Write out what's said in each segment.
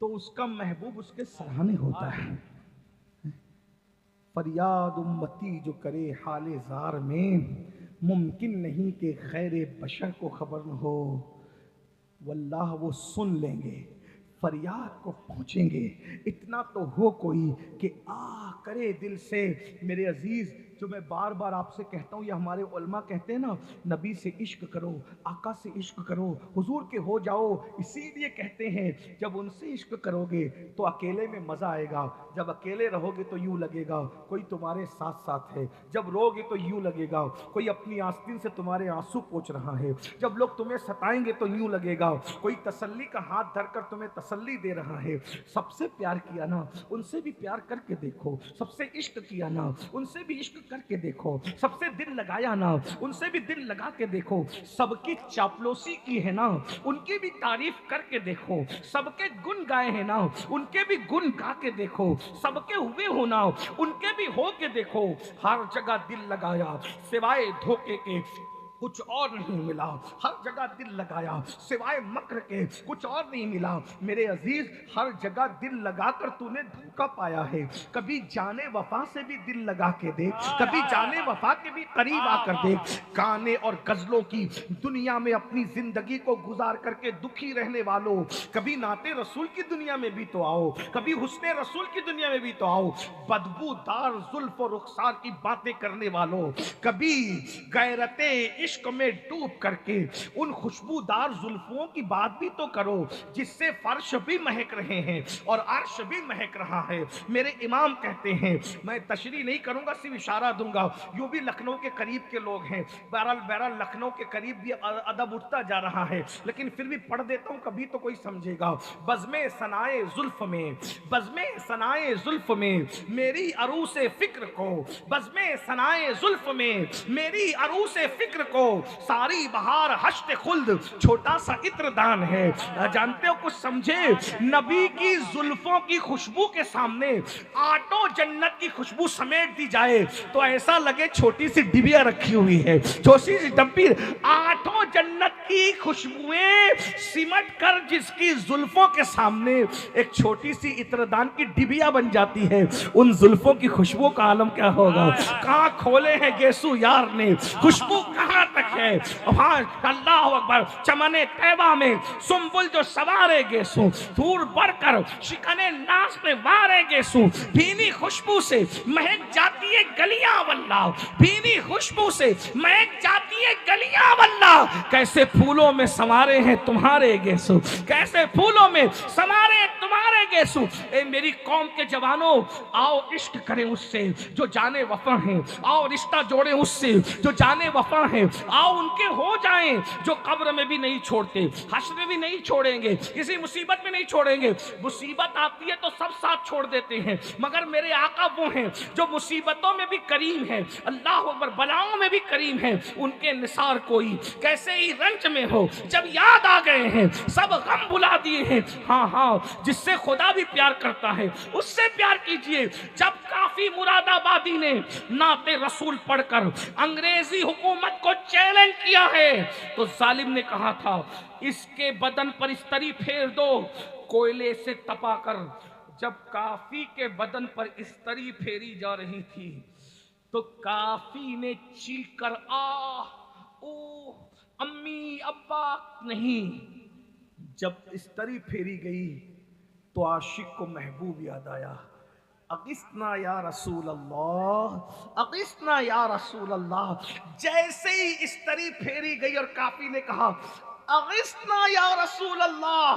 तो उसका महबूब उसके सराहने होता है। फरियाद उम्मती जो करे हाले जार में, मुमकिन नहीं कि खैर बशर को खबर न हो। वल्लाह वो सुन लेंगे, फरियाद को पहुँचेंगे। इतना तो हो कोई कि आ करे दिल से। मेरे अजीज़, जो मैं बार बार आपसे कहता हूँ, ये हमारे उलमा कहते हैं ना, नबी से इश्क करो, आका से इश्क करो, हुजूर के हो जाओ। इसीलिए कहते हैं जब उनसे इश्क करोगे तो अकेले में मज़ा आएगा, जब अकेले रहोगे तो यूँ लगेगा कोई तुम्हारे साथ साथ है, जब रोगे तो यूँ लगेगा कोई अपनी आस्तीन से तुम्हारे आंसू पोंछ रहा है, जब लोग तुम्हें सताएंगे तो यूँ लगेगा कोई तसल्ली का हाथ धरकर तुम्हें तसल्ली दे रहा है। सबसे प्यार किया ना, उनसे भी प्यार करके देखो। सबसे इश्क किया ना, उनसे भी इश्क करके देखो। सबसे दिल लगाया ना, उनसे भी दिल लगा के देखो। सबकी चापलूसी की है ना, उनकी भी तारीफ करके देखो। सबके गुण गाए हैं ना, उनके भी गुण गा के देखो। सबके हुए हो ना, उनके भी हो के देखो। हर जगह दिल लगाया सिवाय धोखे के कुछ और नहीं मिला, हर जगह दिल लगाया सिवाय मक्र के कुछ और नहीं मिला। मेरे अजीज, हर जगह दिल लगाकर तूने धोखा पाया है। कभी जाने वफा से भी दिल लगा के देख, कभी जाने वफा के भी करीब आकर देख। गाने और गजलों की दुनिया में अपनी जिंदगी को गुजार करके दुखी रहने वालों, कभी नाते रसूल की दुनिया में भी तो आओ, कभी हुस्ने रसूल की दुनिया में भी तो आओ। बदबूदार जुल्फ और रुखसार की बातें करने वालों, कभी गैरते इश्क में डूब करके उन खुशबूदार जुल्फों की बात भी तो करो जिससे फर्श भी महक रहे हैं और अर्श भी महक रहा है। मेरे इमाम कहते हैं, मैं तशरीह नहीं करूंगा, सिर्फ इशारा दूंगा। यूं भी लखनऊ के करीब के लोग हैं, बहरहाल लखनऊ के करीब भी अदब उठता जा रहा है, लेकिन फिर भी पढ़ देता हूं, कभी तो कोई समझेगा। बज़्मे सनाए जुल्फ में, बज़्मे सनाए जुल्फ में मेरी अरूसे फिक्र को, बज़्मे सनाए जुल्फ में मेरी अरूसे फिक्र को सारी बहार हश्त खुल्द छोटा सा इत्र दान है। जानते हो, कुछ समझे? नबी की जुल्फों की खुशबू के सामने आटो जन्नत की खुशबू समेट दी जाए तो ऐसा लगे छोटी सी डिबिया रखी हुई है, छोटी सी डब्बी। आठों जन्नत की खुशबुएं सिमट कर जिसकी जुल्फों के सामने एक छोटी सी इत्रदान की डिबिया बन जाती है, उन जुल्फों की खुशबू का आलम क्या होगा? कहाँ खोले हैं गेसू यार ने, खुशबू कहाँ तक है? हाँ, अल्लाह अकबर। चमने तैबा में सुंबुल जो सवारे गेसू, दूर बढ़कर शिकने नास में वारे गेसू, भीनी खुशबू से महक जाती है गलियां वल्ला, भीनी खुशबू से महक जाती है गलियां वल्ला। कैसे फूलों में संवारे हैं तुम्हारे गेसू, कैसे फूलों में संवारे तुम्हारे गेसू। ए मेरी कौम के जवानों, आओ इश्क करें उससे जो जाने वफा हैं, आओ रिश्ता जोड़े उससे जो जाने वफा हैं, आओ उनके हो जाएं जो कब्र में भी नहीं छोड़ते, हश्र में भी नहीं छोड़ेंगे, किसी मुसीबत में नहीं छोड़ेंगे। मुसीबत आती है तो सब साथ छोड़ देते हैं, मगर मेरे आका वो हैं जो मुसीबतों में भी करीम है, अल्लाह अकबर, बलाओं में भी करीम है। उनके निसार कोई कैसे ही रंज में हो, जब याद आ गए हैं सब गम भुला दिए हैं। हाँ हाँ, जिससे खुदा भी प्यार करता है उससे प्यार कीजिए। जब काफी मुरादाबादी ने नाते रसूल पढ़कर अंग्रेजी हुकूमत को चैलेंज किया है तो जालिम ने कहा था, इसके बदन पर इस्तरी फेर दो कोयले से तपाकर। जब काफी के बदन पर इस्तरी फेरी जा रही थी तो काफी ने चीख कर ओ अम्मी अब्बा नहीं। जब इस्तरी फेरी गई तो आशिक को महबूब याद आया, अगिस्ना या रसूल अल्लाह, अगिस्ना या रसूल अल्लाह। जैसे ही इस्तरी फेरी गई और काफी ने कहा अगिस्ना या रसूल अल्लाह,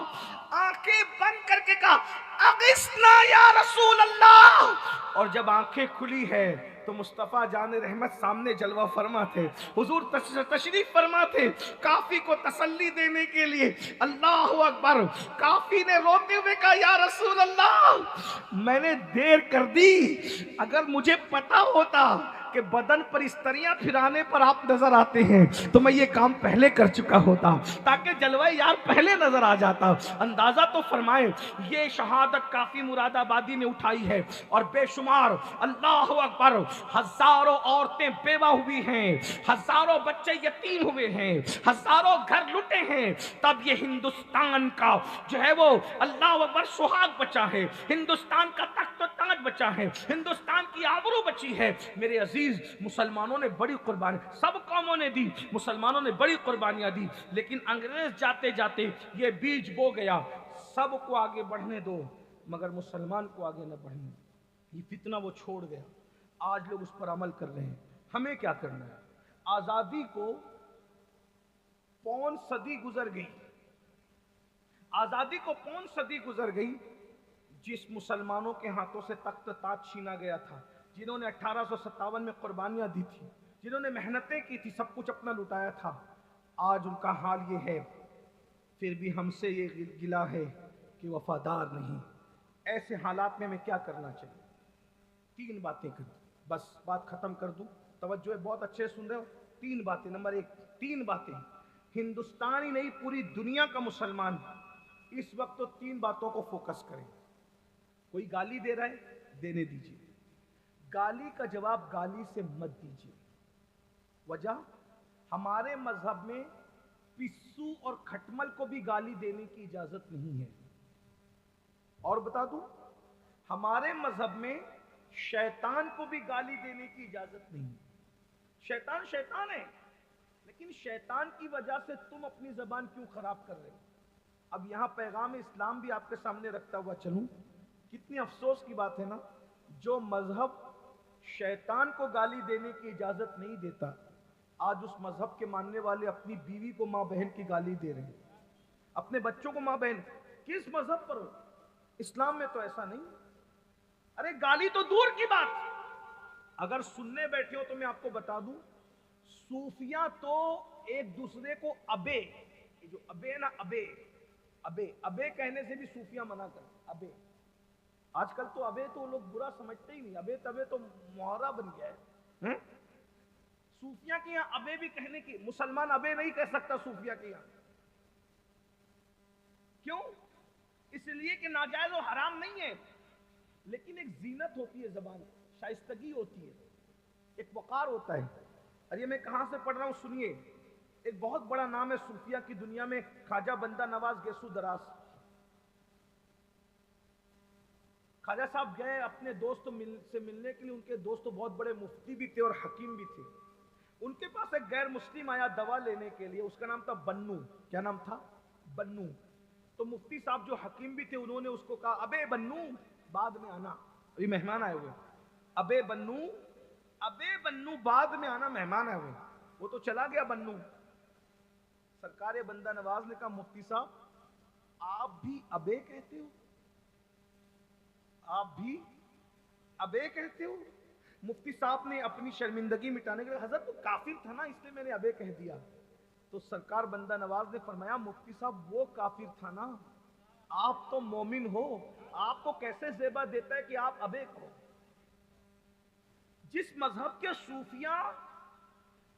आंखें बंद करके कहा अगिस्ना या रसूल अल्लाह। और जब आंखें खुली है तो मुस्तफ़ा जान रहमत सामने जलवा फरमा थे, हुजूर तशरीफ फरमा थे काफी को तसल्ली देने के लिए। अल्लाह अकबर। काफी ने रोते हुए कहा या रसूल अल्लाह, मैंने देर कर दी, अगर मुझे पता होता कि बदन पर इस्तरियां फिराने पर आप नजर आते हैं, तो मैं ये काम पहले कर चुका होता, ताकि जलवा यार पहले नजर आ जाता। अंदाजा तो फरमाए, ये शहादत काफी मुरादाबादी ने उठाई है और बेशुमार, अल्लाह अकबर, हजारों औरतें बेवा हुई हैं, हजारों बच्चे यतीम हुए हैं, हजारों घर लुटे हैं, तब ये हिंदुस्तान का जो है वो अल्लाह अकबर सुहाग बचा है, हिंदुस्तान का तख्त ताज बचा है, हिंदुस्तान की आबरू बची है। मेरे अजीज, मुसलमानों ने बड़ी कुर्बानी, सब कौमों ने दी, मुसलमानों ने बड़ी कुर्बानियां दी, लेकिन अंग्रेज जाते जाते ये बीज बो गया, सबको आगे बढ़ने दो मगर मुसलमान को आगे न बढ़ने। ये फितना वो छोड़ गया, आज लोग उस पर अमल कर रहे हैं। हमें क्या करना है? आजादी को 5 सदी गुजर गई, आजादी को 5 सदी गुजर गई, जिस मुसलमानों के हाथों से तख्त ताज छीना गया था, जिन्होंने 1857 में कुर्बानियां दी थी, जिन्होंने मेहनतें की थी, सब कुछ अपना लुटाया था, आज उनका हाल ये है। फिर भी हमसे ये गिला है कि वफादार नहीं। ऐसे हालात में हमें क्या करना चाहिए? 3 बातें कर, बस बात खत्म कर दूं, तवज्जो है, बहुत अच्छे सुन रहे हो। 3 बातें। नंबर 1, 3 बातें। हिंदुस्तान ही नहीं, पूरी दुनिया का मुसलमान इस वक्त तो 3 बातों को फोकस करें। कोई गाली दे रहा है, देने दीजिए, गाली का जवाब गाली से मत दीजिए। वजह, हमारे मजहब में पिस्सू और खटमल को भी गाली देने की इजाजत नहीं है। और बता दूं, हमारे मजहब में शैतान को भी गाली देने की इजाजत नहीं है। शैतान शैतान है, लेकिन शैतान की वजह से तुम अपनी जबान क्यों खराब कर रहे हो? अब यहां पैगाम इस्लाम भी आपके सामने रखता हुआ चलूं, कितनी अफसोस की बात है ना, जो मजहब शैतान को गाली देने की इजाजत नहीं देता, आज उस मजहब के मानने वाले अपनी बीवी को माँ बहन की गाली दे रहे हैं, अपने बच्चों को माँ बहन। किस मजहब पर हो? इस्लाम में तो ऐसा नहीं। अरे गाली तो दूर की बात, अगर सुनने बैठे हो तो मैं आपको बता दूं, सूफिया तो एक दूसरे को अबे, जो अबे ना, अबे अबे अबे कहने से भी सूफिया मना कर। अबे, आजकल तो अबे तो लोग बुरा समझते ही नहीं, अबे तबे तो मुहावरा बन गया है। सूफिया के यहां अबे भी कहने की, मुसलमान अबे नहीं कह सकता सूफिया के यहां। क्यों? इसलिए कि नाजायज और हराम नहीं है, लेकिन एक जीनत होती है जबान, शाइस्तगी होती है, एक वकार होता है। अरे मैं कहां से पढ़ रहा हूं, सुनिए। एक बहुत बड़ा नाम है सूफिया की दुनिया में, ख्वाजा बंदा नवाज गेसू दराज। ख्वाजा साहब गए अपने दोस्त से मिलने के लिए, उनके दोस्त तो बहुत बड़े मुफ्ती भी थे और हकीम भी थे। उनके पास एक गैर मुस्लिम आया दवा लेने के लिए, उसका नाम था बन्नू। क्या नाम था? बन्नू। तो मुफ्ती साहब जो हकीम भी थे, उन्होंने उसको कहा, अबे बन्नू बाद में आना, अभी मेहमान आए हुए। अबे बन्नू, अबे बन्नू बाद में आना, मेहमान आए हुए। वो तो चला गया बन्नू। सरकार बंदा नवाज ने कहा, मुफ्ती साहब आप भी अबे कहते हो? आप भी अबे कहते हो? मुफ्ती साहब ने अपनी शर्मिंदगी मिटाने के लिए, हजरत वो काफिर था ना, इसलिए मैंने अबे कह दिया। तो सरकार बंदा नवाज ने फरमाया, मुफ्ती साहब वो काफिर था ना, आप तो मोमिन हो, आपको कैसे जेबा देता है कि आप अबे कहो? जिस मजहब के सूफिया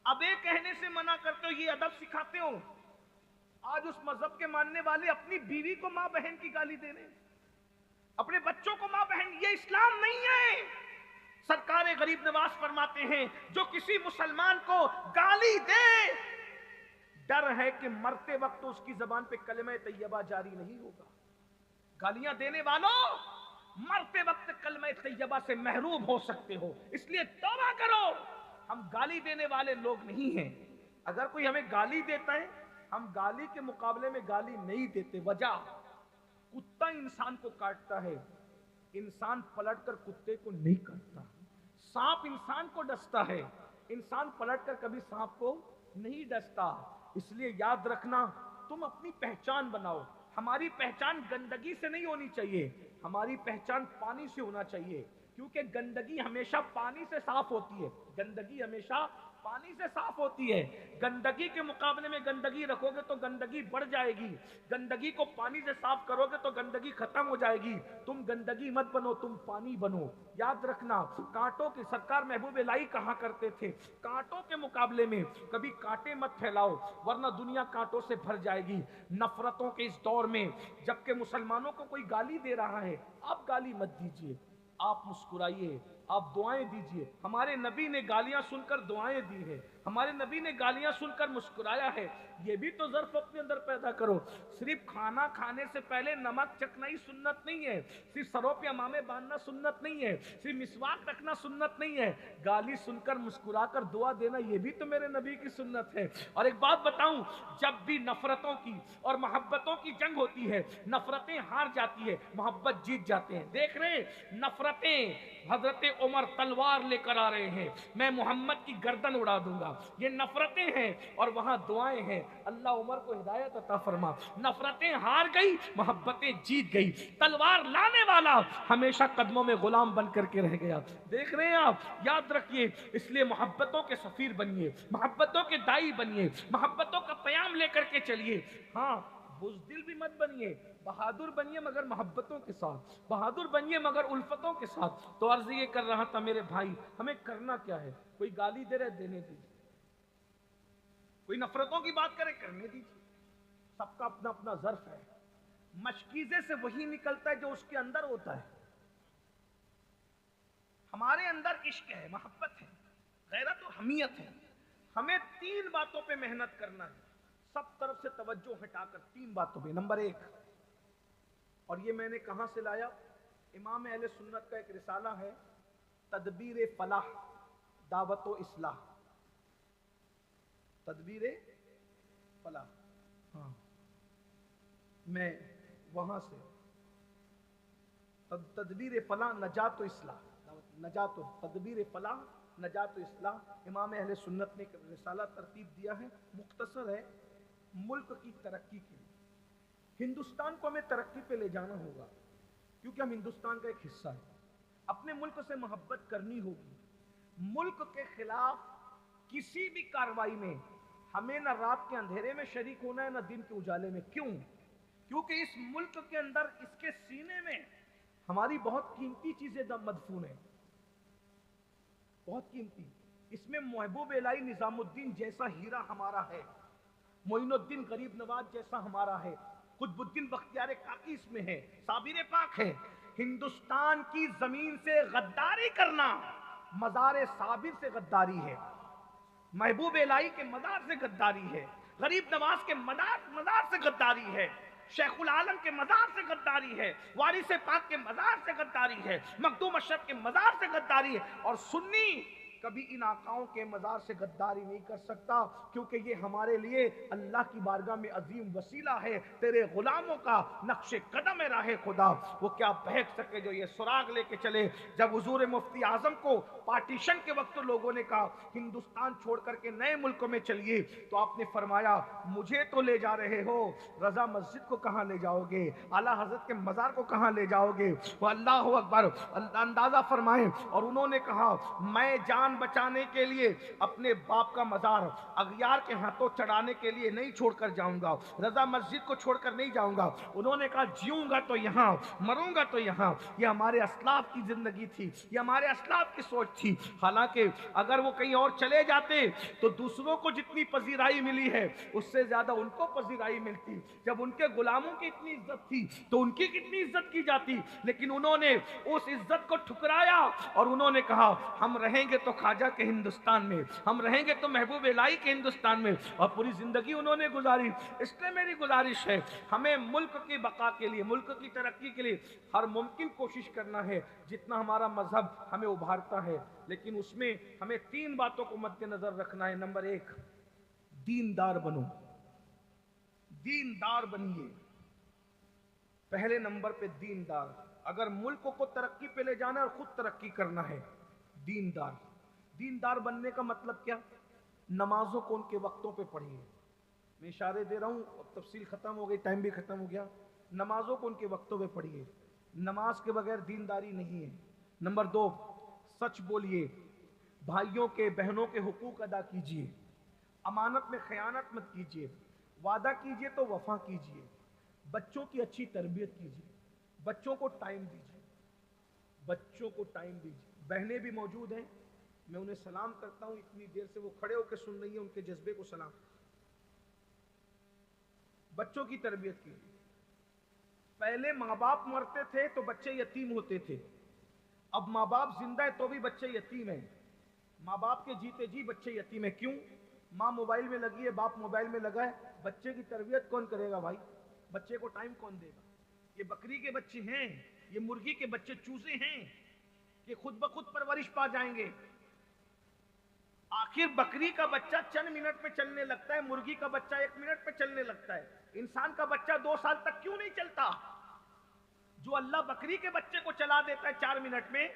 अबे कहने से मना करते हो, ये अदब सिखाते हो, आज उस मजहब के मानने वाले अपनी बीवी को मां बहन की गाली दे रहे हैं, अपने बच्चों को मां बहन। ये इस्लाम नहीं है। सरकार गरीब नवाज फरमाते हैं, जो किसी मुसलमान को गाली दे, डर है कि मरते वक्त उसकी जबान पे कलमे तैयबा जारी नहीं होगा। गालियां देने वालों, मरते वक्त कलमे तैयबा से महरूम हो सकते हो, इसलिए तौबा करो। हम गाली देने वाले लोग नहीं हैं। अगर कोई हमें गाली देता है, हम गाली के मुकाबले में गाली नहीं देते। वजह, कुत्ता इंसान को काटता है, इंसान पलटकर कुत्ते को नहीं काटता। सांप इंसान को डसता है, इंसान पलटकर कभी सांप को नहीं डसता। इसलिए याद रखना, तुम अपनी पहचान बनाओ। हमारी पहचान गंदगी से नहीं होनी चाहिए, हमारी पहचान पानी से होना चाहिए, क्योंकि गंदगी हमेशा पानी से साफ होती है, गंदगी हमेशा पानी से साफ होती है। गंदगी के मुकाबले में गंदगी रखोगे तो गंदगी बढ़ जाएगी, गंदगी को पानी से साफ करोगे तो गंदगी खत्म हो जाएगी। तुम गंदगी मत बनो, तुम पानी बनो। याद रखना, कांटों की सरकार महबूब इलाही कहा करते थे, कांटों के मुकाबले में कभी कांटे मत फैलाओ, वरना दुनिया कांटों से भर जाएगी। नफरतों के इस दौर में जबकि मुसलमानों को कोई गाली दे रहा है, आप गाली मत दीजिए, आप मुस्कुराइए, आप दुआएं दीजिए। हमारे नबी ने गालियां सुनकर दुआएं दी है, हमारे नबी ने गालियां सुनकर मुस्कुराया है। ये भी तो ज़र्फ अपने अंदर पैदा करो। सिर्फ खाना खाने से पहले नमक चखना ही सुन्नत नहीं है, सिर्फ सरों पे अमामे बांधना सुन्नत नहीं है, सिर्फ मिसवाक रखना सुन्नत नहीं है, गाली सुनकर मुस्कुराकर दुआ देना ये भी तो मेरे नबी की सुन्नत है। और एक बात बताऊं, जब भी नफरतों की और मोहब्बतों की जंग होती है, नफरतें हार जाती है, मोहब्बत जीत जाते हैं। देख रहे नफरतें, हजरत उमर तलवार लेकर आ रहे हैं, मैं मोहम्मद की गर्दन उड़ा दूंगा, ये नफरतें हैं और वहां दुआएं हैं। अल्लाह उमर को हिदायत अता फरमा। नफरतें हार गई, मोहब्बतें जीत गई। तलवार लाने वाला हमेशा कदमों में गुलाम बन करके रह गया। देख रहे हैं आप, याद रखिए, इसलिए मोहब्बतों के सफीर बनिए, मोहब्बतों के दाई बनिए, मोहब्बतों का प्याम लेकर के चलिए। हाँ, बुज़दिल भी मत बनिए, बहादुर बनिए मगर मोहब्बतों के साथ, बहादुर बनिए मगर उल्फतों के साथ। तो अर्ज ये कर रहा था मेरे भाई, हमें करना क्या है? कोई गाली दे रहे, देने दीजिए, कोई नफरतों की बात करे, करने दीजिए। सबका अपना अपना ज़र्फ है। मशकीज़े से वही निकलता है जो उसके अंदर होता है। हमारे अंदर इश्क है, मोहब्बत है, गैरत और हमीयत है। हमें 3 बातों पे मेहनत करना है, सब तरफ से तवज्जो हटाकर 3 बातों पे। नंबर 1, और ये मैंने कहां से लाया, इमाम अहले सुन्नत का एक रिसाला है, तदबीर फलाह दावत व इस्लाह, तदबीर फलाह, हाँ, मैं वहां से तदबीर फलाह नजात व इस्लाह, नजात तदबीर फलाह नजात व इस्लाह, इमाम अहले सुन्नत ने एक रिसाला तरतीब दिया है, मुख्तसर है, मुल्क की तरक्की के लिए। हिंदुस्तान को हमें तरक्की पे ले जाना होगा, क्योंकि हम हिंदुस्तान का एक हिस्सा है। अपने मुल्क से मोहब्बत करनी होगी। मुल्क के खिलाफ किसी भी कार्रवाई में हमें न रात के अंधेरे में शरीक होना है, न दिन के उजाले में। क्यों? क्योंकि इस मुल्क के अंदर, इसके सीने में हमारी बहुत कीमती चीजें मदफून है, बहुत कीमती। इसमें महबूब इलाही निजामुद्दीन जैसा हीरा हमारा है, मोइनुद्दीन गरीब नवाज जैसा हमारा है, कुतुबुद्दीन बख्तियार काकी इसमें है, साबिर पाक है। हिंदुस्तान की जमीन से गद्दारी करना मज़ार साबिर से गद्दारी है, महबूब इलाही के मज़ार से गद्दारी है, गरीब नवाज के मज़ार से गद्दारी है, शेखुल आलम के मज़ार से गद्दारी है, वारिस पाक के मज़ार से गद्दारी है, मखदूम अशरफ के मज़ार से गद्दारी है। और सुन्नी कभी इन आकाओं के मज़ार से गद्दारी नहीं कर सकता, क्योंकि ये हमारे लिए अल्लाह की बारगाह में अजीम वसीला है। तेरे गुलामों का नक्शे कदम राह खुदा, वो क्या बहक सके जो ये सुराग लेके चले। जब हुजूर मुफ्ती आजम को पार्टीशन के वक्त लोगों ने कहा हिंदुस्तान छोड़ करके नए मुल्कों में चलिए, तो आपने फरमाया मुझे तो ले जा रहे हो, रजा मस्जिद को कहाँ ले जाओगे, आला हजरत के मज़ार को कहाँ ले जाओगे? वो अल्लाह अकबर, अंदाजा फरमाए। और उन्होंने कहा मैं जान बचाने के लिए अपने बाप का मज़ार अगयार के हाथों चढ़ाने के लिए नहीं छोड़कर जाऊंगा, रजा मस्जिद को छोड़कर नहीं जाऊंगा। उन्होंने कहा जीऊंगा तो यहाँ, मरूंगा तो यहाँ। ये हमारे असलाफ की जिंदगी थी, ये हमारे असलाफ की सोच थी। हालांकि अगर वो कहीं और चले जाते तो दूसरों को जितनी पजीराई मिली है उससे ज्यादा उनको पजीराई मिलती। जब उनके गुलामों की इतनी इज्जत थी तो उनकी कितनी इज्जत की जाती, लेकिन उन्होंने उस इज्जत को ठुकराया और उन्होंने कहा हम रहेंगे तो ख्वाजा के हिंदुस्तान में, हम रहेंगे तो महबूब इलाही के हिंदुस्तान में। और पूरी जिंदगी उन्होंने गुजारी। इसलिए मेरी गुजारिश है, हमें मुल्क की बका के लिए, मुल्क की तरक्की के लिए हर मुमकिन कोशिश करना है, जितना हमारा मजहब हमें उभारता है। लेकिन उसमें हमें 3 बातों को मद्देनजर रखना है। नंबर 1, दीनदार बनो, दीनदार बनिए। पहले नंबर पे दीनदार। अगर मुल्क को तरक्की पे ले जाना है और खुद तरक्की करना है, दीनदार। दीनदार बनने का मतलब क्या? नमाजों को उनके वक्तों पे पढ़िए। मैं इशारे दे रहा हूँ, अब तफसील खत्म हो गई, टाइम भी खत्म हो गया। नमाजों को उनके वक्तों पे पढ़िए, नमाज के बगैर दीनदारी नहीं है। नंबर 2, सच बोलिए, भाइयों के बहनों के हुकूक अदा कीजिए, अमानत में खयानत मत कीजिए, वादा कीजिए तो वफा कीजिए, बच्चों की अच्छी तरबियत कीजिए, बच्चों को टाइम दीजिए, बच्चों को टाइम दीजिए। बहनें भी मौजूद हैं, मैं उन्हें सलाम करता हूं, इतनी देर से वो खड़े होकर सुन रही है, उनके जज्बे को सलाम। बच्चों की तरबियत कीजिए। पहले माँ बाप मरते थे तो बच्चे यतीम होते थे, अब माँ बाप जिंदा है तो भी बच्चे यतीम हैं। माँ बाप के जीते जी बच्चे यतीम है। क्यों? माँ मोबाइल में लगी है, बाप मोबाइल में लगा है, बच्चे की तरबियत कौन करेगा भाई? बच्चे को टाइम कौन देगा? ये बकरी के बच्चे हैं, ये मुर्गी के बच्चे चूजे हैं, ये खुद ब खुद परवरिश पा जाएंगे। आखिर बकरी का बच्चा चंद मिनट में चलने लगता है, मुर्गी का बच्चा 1 मिनट में चलने लगता है। इंसान का बच्चा 2 साल तक क्यों नहीं चलता? जो अल्लाह बकरी के बच्चे को चला देता है 4 मिनट में,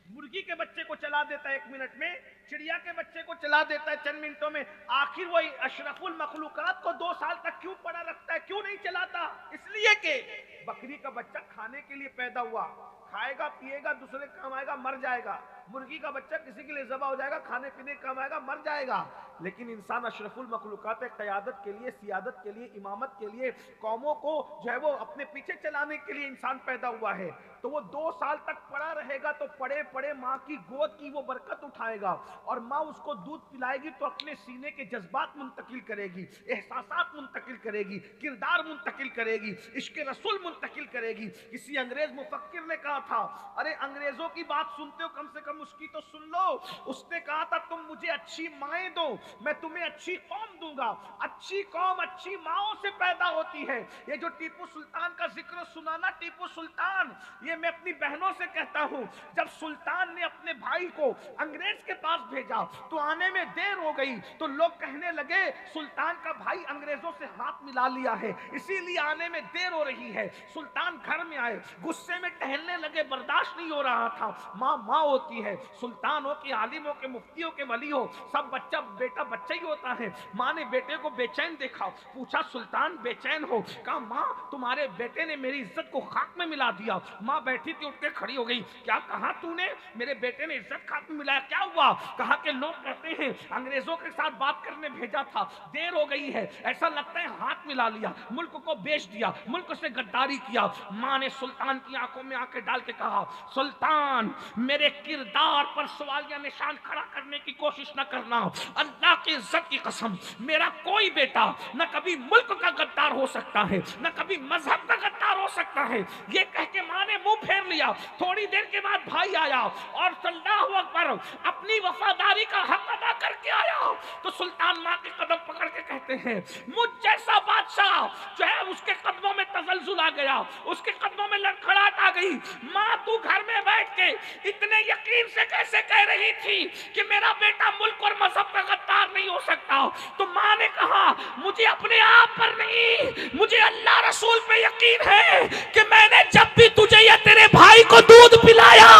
मुर्गी के बच्चे को चला देता है 1 मिनट में, चिड़िया के बच्चे को चला देता है चंद मिनटों में, आखिर वही अशरफुल मखलूकात को 2 साल तक क्यों पड़ा रखता है, क्यों नहीं चलाता? इसलिए कि बकरी का बच्चा खाने के लिए पैदा हुआ, खाएगा पिएगा, दूसरे काम आएगा, मर जाएगा। मुर्गी का बच्चा किसी के लिए ज़बा हो जाएगा, खाने पीने का काम आएगा, मर जाएगा। लेकिन इंसान अशरफुल मखलूकात है, क़यादत के लिए, सियादत के लिए, इमामत के लिए, कौमों को जो है वो अपने पीछे चलाने के लिए इंसान पैदा हुआ है। तो वो 2 साल तक पड़ा रहेगा तो पड़े पड़े माँ की गोद की वो बरकत उठाएगा, और माँ उसको दूध पिलाएगी तो अपने सीने के जज्बात मुंतकिल करेगी, एहसासात मुंतकिल करेगी, किरदार मुंतकिल करेगी, इश्क रसूल मुंतकिल करेगी। किसी अंग्रेज मुफक्किर ने कहा था, अरे अंग्रेजों की बात सुनते हो, कम से कम उसकी तो सुन लो। उसने कहा था, तुम मुझे अच्छी माएँ दो, मैं तुम्हें अच्छी कौम दूंगा। अच्छी कौम अच्छी माओं से पैदा होती है। ये जो टीपू सुल्तान का जिक्र सुना ना, टीपू सुल्तान, ये मैं अपनी बहनों से कहता हूं, जब सुल्तान ने अपने भाई को अंग्रेज के पास भेजा तो आने में देर हो गई, तो लोग कहने लगे सुल्तान का भाई अंग्रेजों से हाथ मिला लिया है, इसीलिए आने में देर हो रही है। सुल्तान घर में आए, गुस्से में टहलने लगे, बर्दाश्त नहीं हो रहा था। माँ माँ होती है, सुल्तान हो कि आलिम हो के मुफ्ती हो के वली हो, सब बच्चा बेटा बच्चा ही होता है। माँ ने बेटे को बेचैन देखा, पूछा सुल्तान बेचैन हो? कहा माँ तुम्हारे बेटे ने मेरी इज्जत को खाक में मिला दिया। माँ बैठी थी, उठ के खड़ी हो गई। क्या कहा तूने? मेरे बेटे ने इज्जत खाक में मिलाया, क्या हुआ? कहा कि लोग कहते हैं अंग्रेजों के साथ बात करने भेजा था, देर हो गई है, ऐसा लगता है हाथ मिला लिया, मुल्क को बेच दिया, मुल्क से गद्दारी किया। माँ ने सुल्तान की आंखों में आंखें डाल के कहा, सुल्तान मेरे किरदार पर सवालिया निशान खड़ा करने की कोशिश न करना, अल्लाह की इज्जत की कसम, मेरा कोई बेटा न कभी मुल्क का गद्दार हो सकता है, न कभी मजहब का गद्दार हो सकता है। ये कह के माँ ने मुंह फेर लिया। थोड़ी देर के बाद भाई आया और अल्लाहु अकबर अपनी वफादारी का हक अदा करके आया। तो सुल्तान माँ के कदम पकड़ के कहते हैं, मुझ जैसा बादशाह जो है उसके कदमों में तसलजुल आ गया, उसके कदमों में लड़खड़ाहट आ गई। माँ तू घर में बैठ के इतने यकीन से कैसे कह रही थी कि मेरा बेटा मुल्क और मजहब का गद्दार नहीं हो सकता? तो माँ ने कहा, मुझे अपने आप पर नहीं, मुझे अल्लाह रसूल पे यकीन है कि मैंने जब भी तुझे या तेरे भाई को दूध पिलाया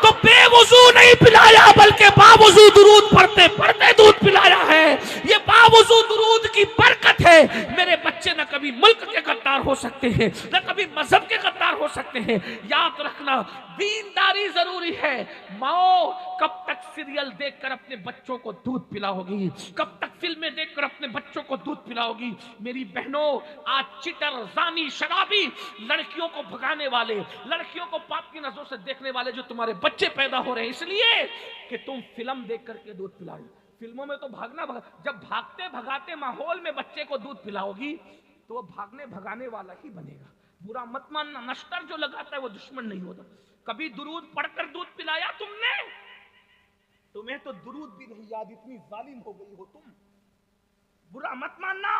तो बेवुजू नहीं पिलाया, बल्कि बावुजू दुरूद पढ़ते पढ़ते दूध पिलाया है। ये बावुजू दुरूद की बरकत है। मेरे बच्चे न कभी मुल्क के गद्दार हो सकते हैं, न कभी मजहब के गद्दार हो सकते हैं। याद रखना, दीनदारी जरूरी है। माओ कब तक सीरियल देखकर अपने बच्चों को दूध पिलाओगी? कब तक फिल्में देखकर अपने बच्चों को दूध पिलाओगी? मेरी बहनों, आज चिटर, जानी, शराबी, लड़कियों को भगाने वाले, लड़कियों को पाप की नजरों से देखने वाले जो तुम्हारे बच्चे पैदा हो रहे हैं इसलिए कि तुम फिल्म देख करके दूध पिलाई। फिल्मों में तो जब भागते भगाते माहौल में बच्चे को दूध पिलाओगी तो वो भागने भगाने वाला ही बनेगा। बुरा मत मानना, नश्तर जो लगाता है वो दुश्मन नहीं होता। कभी दुरूद पढ़कर दूध पिलाया तुमने? तुम्हें तो दुरूद भी नहीं याद, इतनी जालिम हो गई हो तुम। बुरा मत मानना,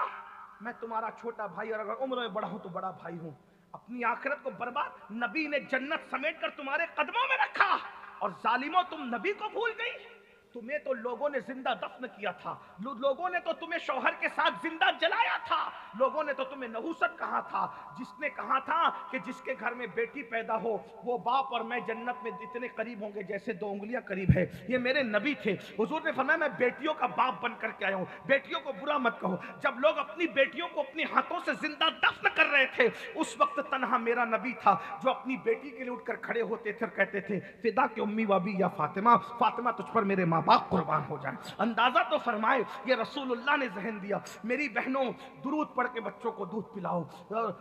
मैं तुम्हारा छोटा भाई और अगर उम्र में बड़ा हूं तो बड़ा भाई हूं। अपनी आखिरत को बर्बाद, नबी ने जन्नत समेटकर तुम्हारे कदमों में रखा और जालिमों तुम नबी को भूल गई। तुम्हें तो लोगों ने जिंदा दफन किया था, लोगों ने तो तुम्हें शौहर के साथ जिंदा जलाया था, लोगों ने तो तुम्हें नहुसत कहा था। जिसने कहा था कि जिसके घर में बेटी पैदा हो वो बाप और मैं जन्नत में इतने करीब होंगे जैसे 2 उंगलियां करीब है, ये मेरे नबी थे। हुजूर ने फरमाया, मैं बेटियों का बाप बन करके आया हूं, बेटियों को बुरा मत कहो। जब लोग अपनी बेटियों को अपने हाथों से जिंदा दफन कर रहे थे उस वक्त तन्हा मेरा नबी था जो अपनी बेटी के लिए उठकर खड़े होते थे और कहते थे, फिदा के उम्मी वाबी या फातिमा, फातिमा तुझ पर मेरे माँ माँ बाप कुर्बान हो जाए। अंदाजा तो फरमाए, ये रसूलुल्लाह ने जहन दिया। मेरी बहनों, दुरूद पढ़ के बच्चों को दूध पिलाओ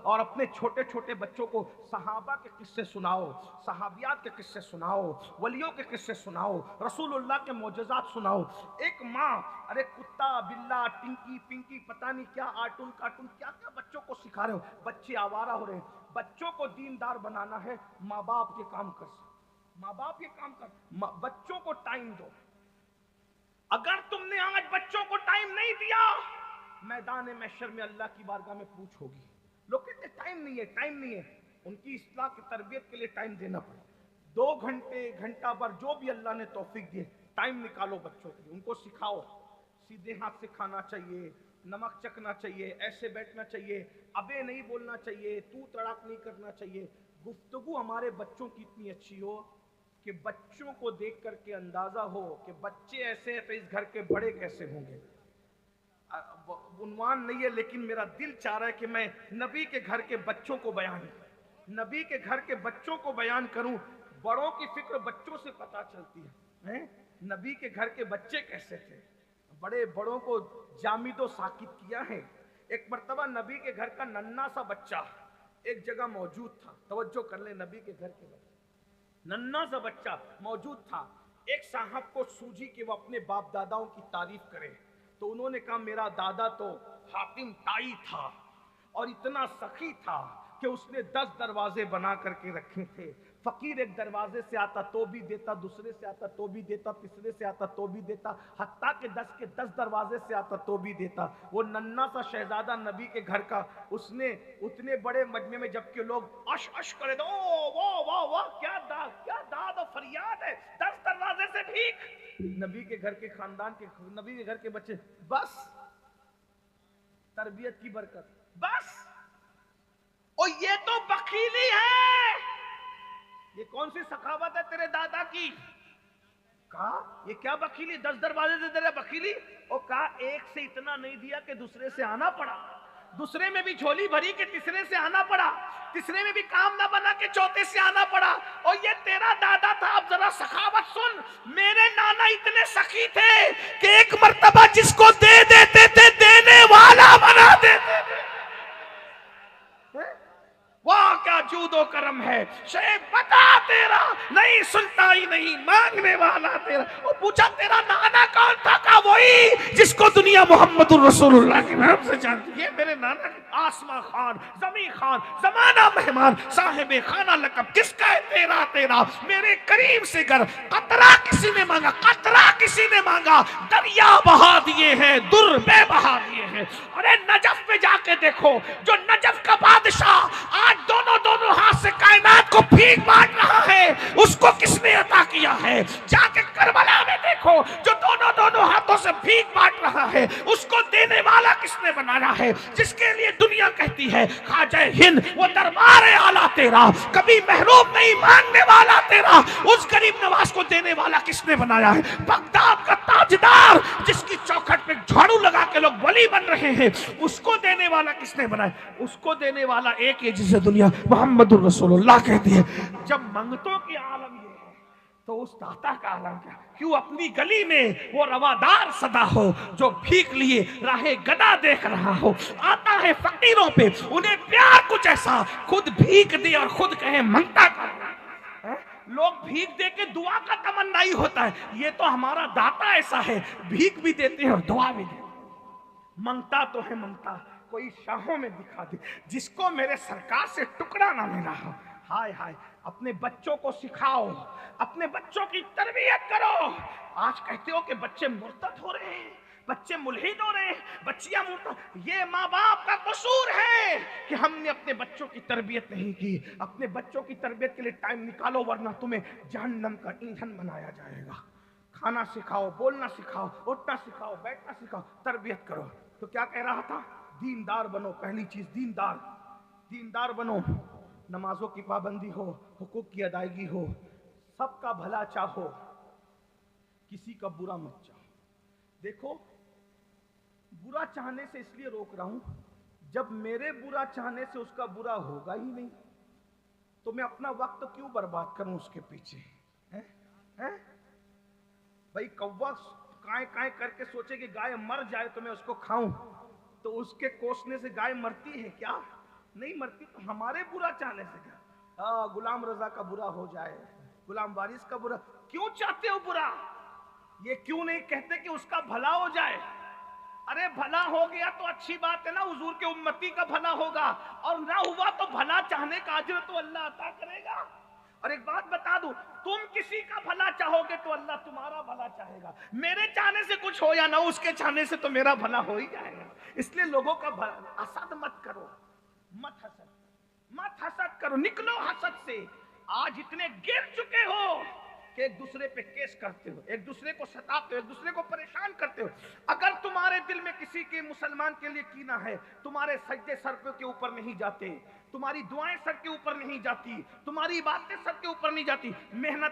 और अपने छोटे छोटे बच्चों को सहाबा के किस्से सुनाओ, सहाबियात के किस्से सुनाओ, वलियों के किस्से सुनाओ, रसूलुल्लाह के मोजज़ात सुनाओ। एक माँ, अरे कुत्ता बिल्ला टिंकी पिंकी पता नहीं क्या आर्टून कार्टून क्या क्या बच्चों को सिखा रहे हो। बच्चे आवारा हो रहे हैं। बच्चों को दीनदार बनाना है, माँ बाप ये काम कर, माँ बाप ये काम कर, बच्चों को टाइम दो। अगर तुमने आज बच्चों को टाइम नहीं दिया, मैदान महशर में अल्लाह की बारगाह में पूछ होगी। लोग कहते टाइम नहीं है, टाइम नहीं है। उनकी इस्लाह की तरबियत के लिए टाइम देना पड़े। 2 घंटे घंटा भर जो भी अल्लाह ने तौफीक दिए, टाइम निकालो बच्चों के लिए। उनको सिखाओ, सीधे हाथ से खाना चाहिए, नमक चखना चाहिए, ऐसे बैठना चाहिए, अबे नहीं बोलना चाहिए, तू तड़ाक नहीं करना चाहिए। गुफ्तगू हमारे बच्चों की इतनी अच्छी हो कि बच्चों को देख करके अंदाजा हो कि बच्चे ऐसे हैं तो इस घर के बड़े कैसे होंगे। उन्वान नहीं है, लेकिन मेरा दिल चाह रहा है कि मैं नबी के घर के बच्चों को बयान, नबी के घर के बच्चों को बयान करूं। बड़ों की फिक्र बच्चों से पता चलती है। नबी के घर के बच्चे कैसे थे, बड़े बड़ों को जामिदो साकित किया है। एक मर्तबा नबी के घर का नन्ना सा बच्चा एक जगह मौजूद था। तवज्जो कर ले, नबी के घर के बच्चे, नन्ना सा बच्चा मौजूद था। एक साहब को सूझी कि वो अपने बाप दादाओं की तारीफ करे, तो उन्होंने कहा मेरा दादा तो हाकिम ताई था और इतना सखी था कि उसने 10 दरवाजे बना करके रखे थे। फकीर एक दरवाजे से आता तो भी देता, दूसरे से आता तो भी देता, तीसरे से आता तो भी देता, हत्ता के 10 दरवाजे से आता तो भी देता। वो नन्ना सा शहजादा नबी के घर का, उसने उतने बड़े मजमे में जबकि लोग अश अश करे तो वाह वाह वाह क्या दाद और फरियाद है, 10 दरवाजे से ठीक। नबी के घर के खानदान के, नबी के घर के बच्चे, बस तरबियत की बरकत, बस। और ये तो बखीली है, ये कौन सी सखावत है तेरे दादा की। कहा ये क्या बखीली, 10 दरवाजे से तेरे बखीली। और कहा एक से इतना नहीं दिया कि दूसरे से आना पड़ा, दूसरे में भी झोली भरी के तीसरे से आना पड़ा, तीसरे में भी काम ना बना के चौथे से आना पड़ा। और ये तेरा दादा था। अब जरा सखावत सुन, मेरे नाना इतने सखी थे कि एक मर्तबा जिसको दे देते थे देने वाला बना देते थे। वाह क्या जूदो करम है, शेख बता तेरा नहीं सुनता ही नहीं, मांगने वाला तेरा। वो पूछा तेरा नाना कौन था? कहा वही जिसको दुनिया मोहम्मदुर रसूलुल्लाह के नाम से जानती है। मेरे नाना आसमा खान, जमी खान, जमाना मेहमान, साहिब खाना लकब किसका है? तेरा तेरा। मेरे करीम से कर कतरा किसी ने मांगा, कतरा किसी ने मांगा, दरिया बहा दिए हैं, दुर बे बहा दिए हैं। अरे नजफ में जाके देखो, जो नजफ का बादशाह आज दोनों हाथ से कायनात को भीख बांट रहा है, उसको किसने अता किया है? जाके करबला में देखो, जो दोनों हाथों से भीख बांट रहा है, उसको देने वाला किसने बनाया है? जिसके लिए दुनिया कहती है खाजा हिंद वो दरबार आला तेरा, कभी महरूम नहीं, मांगने वाला तेरा, उस गरीब नवाज को देने वाला किसने बनाया है? बगदाद का ताजदार जिसकी चौखट पे झाड़ू लगा के लोग वली बन रहे हैं, उसको देने वाला किसने बनाया? उसको देने वाला एक है जिसे दुनिया मोहम्मदुर रसूलुल्लाह कहती है। जब मंगतों की आलम ये है तो उस दाता का आलम क्या? क्यों अपनी गली में वो रवादार सदा हो जो भीख लिए राहे गदा देख रहा हो, आता है फकीरों पे, उन्हें प्यार कुछ ऐसा, खुद भीख दे और खुद कहे मंगता कर। लोग भीख दे के दुआ का तमन्ना ही होता है, ये तो हमारा दाता ऐसा है, भीख भी देते हैं और दुआ भी देते हैं। मंगता तो है मंगता, कोई शाहों में दिखा दे, जिसको मेरे सरकार से टुकड़ा ना मिला हो। हाय हाय, अपने बच्चों को सिखाओ, अपने बच्चों की तरबियत करो। आज कहते हो कि बच्चे मुर्तद हो रहे हैं, बच्चे मुल्हिद हो रहे हैं, बच्चियां मुर्तद। ये माँ बाप का कसूर है कि हमने अपने बच्चों की तरबियत नहीं की। अपने बच्चों की तरबियत के लिए टाइम निकालो, वरना तुम्हें जहन्नम का ईंधन बनाया जाएगा। खाना सिखाओ, बोलना सिखाओ, उठना सिखाओ, बैठना सिखाओ, तरबियत करो। तो क्या कह रहा था? दीनदार बनो। पहली चीज दीनदार, दीनदार बनो। नमाजों की पाबंदी हो, हुकूक की अदायगी हो, सबका भला चाहो, किसी का बुरा मत चाहो। देखो, बुरा चाहने से इसलिए रोक रहा हूं, जब मेरे बुरा चाहने से उसका बुरा होगा ही नहीं, तो मैं अपना वक्त क्यों बर्बाद करूं उसके पीछे? हैं? भाई कौवा काय काय करके सोचे कि गाय मर जाए तो मैं उसको खाऊं, तो उसके कोसने से गाय मरती है क्या? नहीं मरती। तो हमारे बुरा चाहने से क्या? गुलाम रजा का बुरा हो जाए, गुलाम वारिस का बुरा क्यों चाहते हो बुरा? ये क्यों नहीं कहते कि उसका भला हो जाए? अरे भला हो गया तो अच्छी बात है ना, हुजूर के उम्मती का भला होगा, और ना हुआ तो भला चाहने का अजर तो अल्लाह अता करेगा। और एक बात बता दूं, तुम किसी का भला चाहोगे तो अल्लाह तुम्हारा भला चाहेगा। मेरे चाहने से कुछ हो या ना, उसके चाहने से तो मेरा भला हो ही जाएगा। इसलिए लोगों का हसद मत करो, मत हसद करो, निकलो हसद से। आज इतने गिर चुके हो कि एक दूसरे पे केस करते हो, एक दूसरे को सताते हो, एक दूसरे को परेशान करते हो। अगर तुम्हारे दिल में किसी के मुसलमान के लिए कीना है, तुम्हारे सजदे सर के ऊपर नहीं जाते, तुम्हारी दुआएं सर के ऊपर नहीं जाती, तुम्हारी बातें सर के ऊपर नहीं जाती, मेहनत